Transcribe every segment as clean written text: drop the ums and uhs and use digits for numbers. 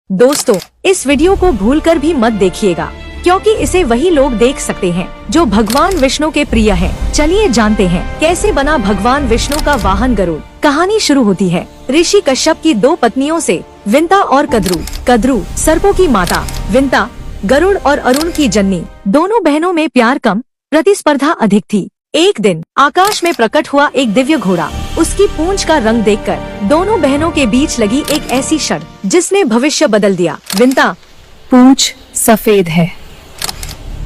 दोस्तों, इस वीडियो को भूलकर भी मत देखिएगा, क्योंकि इसे वही लोग देख सकते हैं जो भगवान विष्णु के प्रिय हैं। चलिए जानते हैं कैसे बना भगवान विष्णु का वाहन गरुड़। कहानी शुरू होती है ऋषि कश्यप की दो पत्नियों से, विंता और कद्रू। कद्रू सर्पों की माता, विंता गरुड़ और अरुण की जननी। दोनों बहनों में प्यार कम, प्रतिस्पर्धा अधिक थी। एक दिन आकाश में प्रकट हुआ एक दिव्य घोड़ा। उसकी पूंछ का रंग देखकर दोनों बहनों के बीच लगी एक ऐसी शर्त जिसने भविष्य बदल दिया। विंता, पूंछ सफेद है।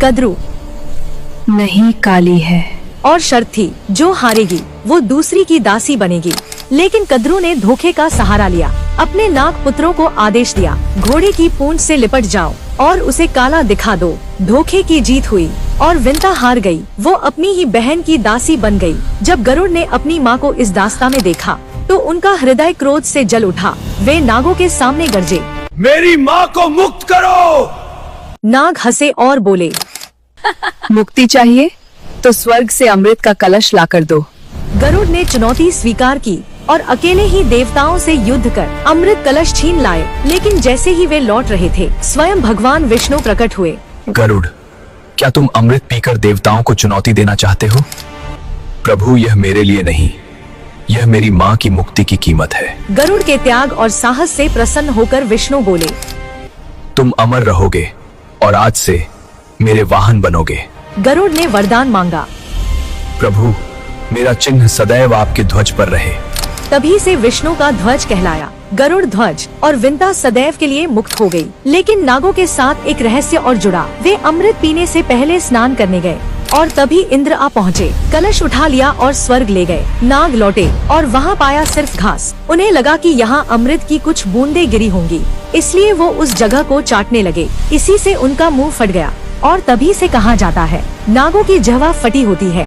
कद्रू, नहीं, काली है। और शर्त थी, जो हारेगी वो दूसरी की दासी बनेगी। लेकिन कद्रू ने धोखे का सहारा लिया। अपने नाग पुत्रों को आदेश दिया, घोड़े की पूंछ से लिपट जाओ और उसे काला दिखा दो। धोखे की जीत हुई और विंता हार गई। वो अपनी ही बहन की दासी बन गई। जब गरुड़ ने अपनी माँ को इस दास्ता में देखा तो उनका हृदय क्रोध से जल उठा। वे नागों के सामने गरजे, मेरी माँ को मुक्त करो। नाग हंसे और बोले, मुक्ति चाहिए तो स्वर्ग से अमृत का कलश लाकर दो। गरुड़ ने चुनौती स्वीकार की और अकेले ही देवताओं से युद्ध कर अमृत कलश छीन लाए। लेकिन जैसे ही वे लौट रहे थे, स्वयं भगवान विष्णु प्रकट हुए। गरुड़, क्या तुम अमृत पीकर देवताओं को चुनौती देना चाहते हो? प्रभु, यह मेरे लिए नहीं, यह मेरी माँ की मुक्ति की कीमत है। गरुड़ के त्याग और साहस से प्रसन्न होकर विष्णु बोले, तुम अमर रहोगे और आज से मेरे वाहन बनोगे। गरुड़ ने वरदान मांगा, प्रभु, मेरा चिन्ह सदैव आपके ध्वज पर रहे। तभी से विष्णु का ध्वज कहलाया गरुड़ ध्वज। और विंता सदैव के लिए मुक्त हो गई। लेकिन नागों के साथ एक रहस्य और जुड़ा। वे अमृत पीने से पहले स्नान करने गए और तभी इंद्र आ पहुँचे। कलश उठा लिया और स्वर्ग ले गए। नाग लौटे और वहाँ पाया सिर्फ घास। उन्हें लगा कि यहाँ अमृत की कुछ बूंदें गिरी होंगी, इसलिए वो उस जगह को चाटने लगे। इसी से उनका मुंह फट गया और तभी से कहा जाता है, नागों की जहवा फटी होती है।